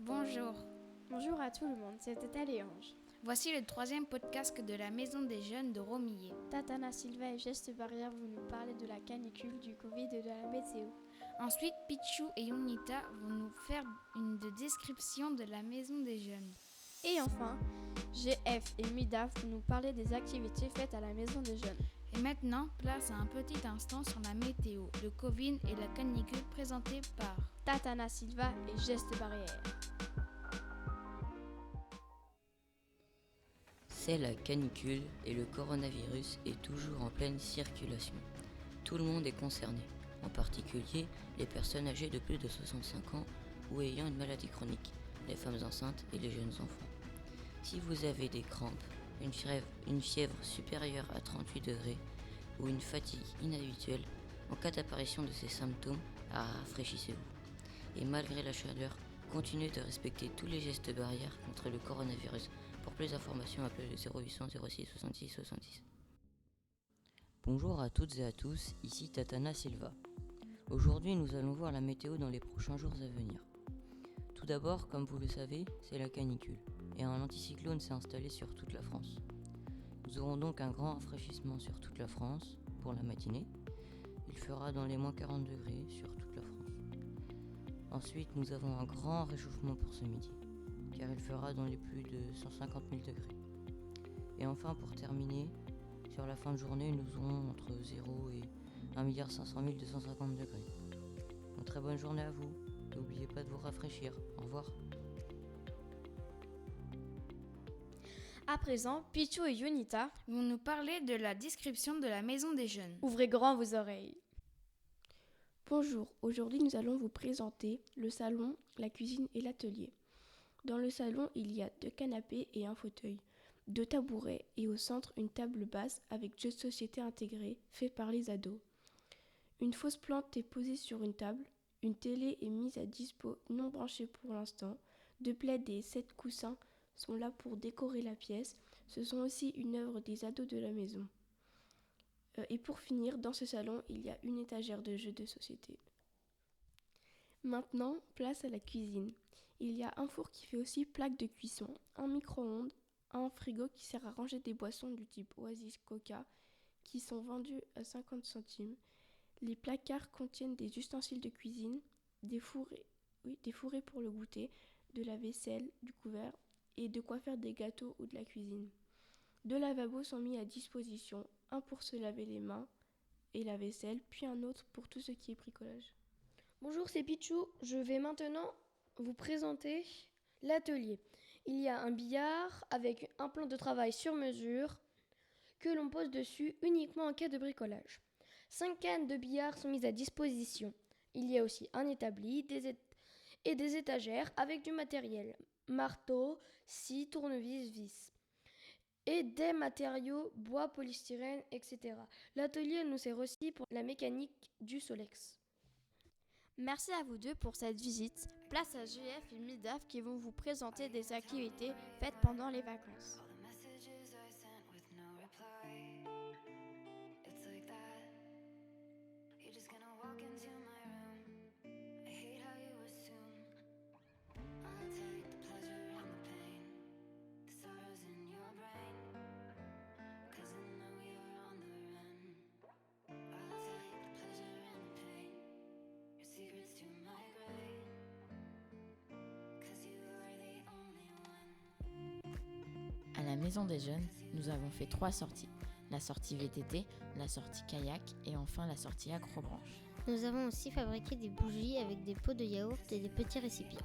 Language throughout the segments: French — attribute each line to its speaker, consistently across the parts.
Speaker 1: Bonjour.
Speaker 2: Bonjour à tout le monde, c'est Tata Léange.
Speaker 1: Voici le 3e podcast de la Maison des Jeunes de Romillet.
Speaker 2: Tatana Silva et Gestes Barrières vont nous parler de la canicule, du Covid et de la météo.
Speaker 1: Ensuite, Pichou et Yunita vont nous faire une description de la Maison des Jeunes.
Speaker 2: Et enfin, GF et Midaf vont nous parler des activités faites à la Maison des Jeunes.
Speaker 1: Et maintenant, place à un petit instant sur la météo, le Covid et la canicule présentés par
Speaker 2: Tatana Silva et Gestes Barrières.
Speaker 3: C'est la canicule et le coronavirus est toujours en pleine circulation. Tout le monde est concerné, en particulier les personnes âgées de plus de 65 ans ou ayant une maladie chronique, les femmes enceintes et les jeunes enfants. Si vous avez des crampes, une fièvre supérieure à 38 degrés ou une fatigue inhabituelle, en cas d'apparition de ces symptômes, rafraîchissez-vous. Et malgré la chaleur, continuez de respecter tous les gestes barrières contre le coronavirus. Pour plus d'informations, appelez le 0800 06 66 66. Bonjour à toutes et à tous, ici Tatana Silva. Aujourd'hui, nous allons voir la météo dans les prochains jours à venir. Tout d'abord, comme vous le savez, c'est la canicule, et un anticyclone s'est installé sur toute la France. Nous aurons donc un grand rafraîchissement sur toute la France pour la matinée. Il fera dans les moins 40 degrés sur toute la France. Ensuite, nous avons un grand réchauffement pour ce midi, car il fera dans les plus de 150 000 degrés. Et enfin, pour terminer, sur la fin de journée, nous aurons entre 0 et 1 500 250 degrés. Une très bonne journée à vous. N'oubliez pas de vous rafraîchir. Au revoir.
Speaker 2: À présent, Pichou et Yunita
Speaker 1: vont nous parler de la description de la Maison des Jeunes.
Speaker 2: Ouvrez grand vos oreilles. Bonjour, aujourd'hui nous allons vous présenter le salon, la cuisine et l'atelier. Dans le salon, il y a 2 canapés et un fauteuil, 2 tabourets et au centre une table basse avec jeux de société intégrés faits par les ados. Une fausse plante est posée sur une table, une télé est mise à dispo non branchée pour l'instant, 2 plaids et 7 coussins sont là pour décorer la pièce, ce sont aussi une œuvre des ados de la maison. Et pour finir, dans ce salon, il y a une étagère de jeux de société. Maintenant, place à la cuisine. Il y a un four qui fait aussi plaque de cuisson, un micro-ondes, un frigo qui sert à ranger des boissons du type Oasis Coca qui sont vendues à 50 centimes. Les placards contiennent des ustensiles de cuisine, des fourrés pour le goûter, de la vaisselle, du couvert et de quoi faire des gâteaux ou de la cuisine. 2 lavabos sont mis à disposition, un pour se laver les mains et la vaisselle, puis un autre pour tout ce qui est bricolage.
Speaker 4: Bonjour, c'est Pichou. Je vais maintenant vous présenter l'atelier. Il y a un billard avec un plan de travail sur mesure que l'on pose dessus uniquement en cas de bricolage. 5 cannes de billard sont mises à disposition. Il y a aussi un établi et des étagères avec du matériel, marteau, scie, tournevis, vis et des matériaux bois, polystyrène, etc. L'atelier nous sert aussi pour la mécanique du Solex.
Speaker 2: Merci à vous deux pour cette visite. Place à GF et Midaf qui vont vous présenter des activités faites pendant les vacances.
Speaker 5: À la Maison des Jeunes, nous avons fait 3 sorties. La sortie VTT, la sortie kayak et enfin la sortie acrobranche.
Speaker 6: Nous avons aussi fabriqué des bougies avec des pots de yaourt et des petits récipients.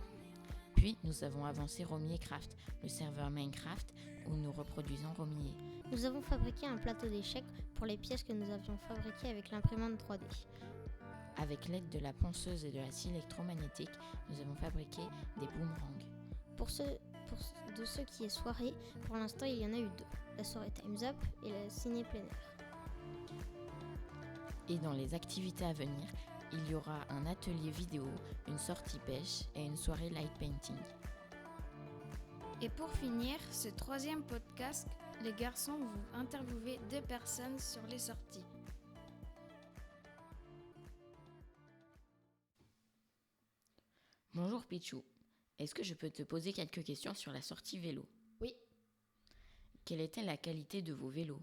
Speaker 5: Puis nous avons avancé Romillet Craft, le serveur Minecraft où nous reproduisons Romillet.
Speaker 6: Nous avons fabriqué un plateau d'échecs pour les pièces que nous avions fabriquées avec l'imprimante 3D.
Speaker 5: Avec l'aide de la ponceuse et de la scie électromagnétique, nous avons fabriqué des boomerangs.
Speaker 6: De ce qui est soirée, pour l'instant il y en a eu 2. La soirée Time's Up et la ciné plein air.
Speaker 5: Et dans les activités à venir, il y aura un atelier vidéo, une sortie pêche et une soirée light painting.
Speaker 1: Et pour finir, ce 3e podcast, les garçons vont interviewer 2 personnes sur les sorties.
Speaker 5: Bonjour Pichou. Est-ce que je peux te poser quelques questions sur la sortie vélo?
Speaker 4: Oui.
Speaker 5: Quelle était la qualité de vos vélos?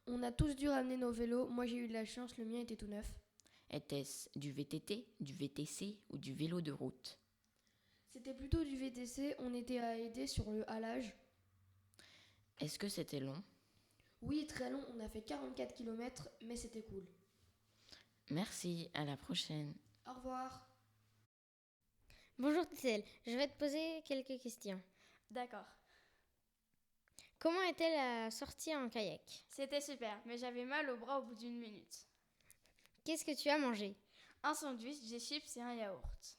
Speaker 4: On a tous dû ramener nos vélos. Moi, j'ai eu de la chance, le mien était tout neuf.
Speaker 5: Était-ce du VTT, du VTC ou du vélo de route?
Speaker 4: C'était plutôt du VTC. On était à aider sur le halage.
Speaker 5: Est-ce que c'était long?
Speaker 4: Oui, très long. On a fait 44 km, mais c'était cool.
Speaker 5: Merci, à la prochaine.
Speaker 4: Au revoir.
Speaker 6: Bonjour Tessel, je vais te poser quelques questions.
Speaker 7: D'accord.
Speaker 6: Comment était la sortie en kayak?
Speaker 7: C'était super, mais j'avais mal au bras au bout d'une minute.
Speaker 6: Qu'est-ce que tu as mangé?
Speaker 7: Un sandwich, des chips et un yaourt.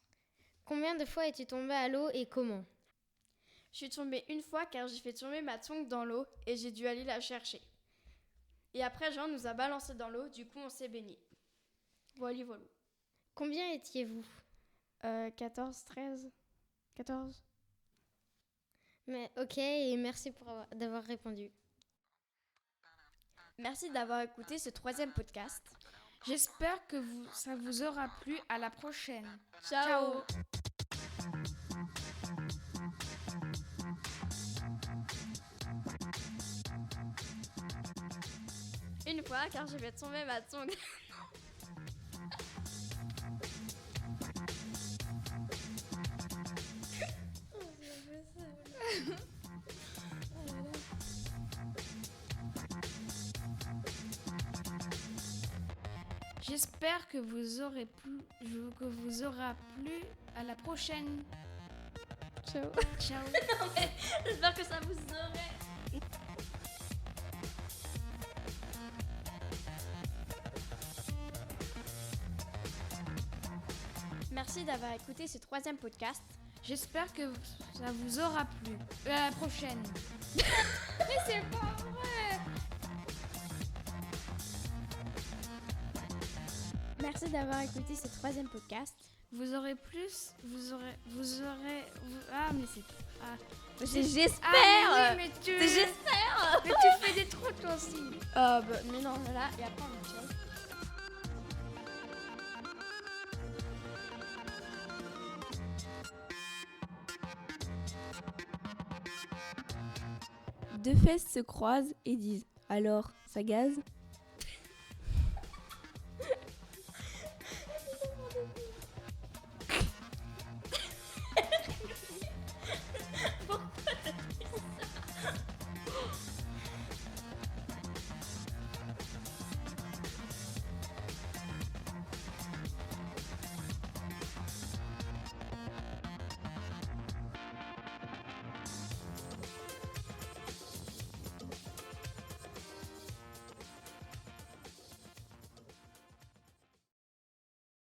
Speaker 6: Combien de fois es-tu tombé à l'eau et comment?
Speaker 7: Je suis tombée une fois car j'ai fait tomber ma tongue dans l'eau et j'ai dû aller la chercher. Et après, Jean nous a balancé dans l'eau, du coup on s'est baigné. Voilà, voilà.
Speaker 6: Combien étiez-vous?
Speaker 7: 14, 13, 14.
Speaker 6: Mais ok, et merci d'avoir répondu.
Speaker 7: Merci d'avoir écouté ce 3e podcast.
Speaker 1: J'espère que ça vous aura plu. À la prochaine.
Speaker 7: Ciao. Une fois car j'ai fait tomber ma tongue.
Speaker 1: J'espère que vous aura plu. À la prochaine.
Speaker 7: Ciao.
Speaker 1: Ciao.
Speaker 7: J'espère que ça vous aurait. Merci d'avoir écouté ce 3e podcast.
Speaker 1: J'espère que ça vous aura plu. À la prochaine.
Speaker 7: Mais c'est pas vrai. Merci d'avoir écouté ce 3e podcast.
Speaker 1: Vous aurez plus. Ah, mais c'est. Ah.
Speaker 7: J'espère.
Speaker 1: Ah, mais oui, mais
Speaker 7: J'espère.
Speaker 1: Mais tu fais des trous toi aussi.
Speaker 7: Mais non, là, et après on enchaîne.
Speaker 2: Deux fesses se croisent et disent « Alors, ça gaze ?»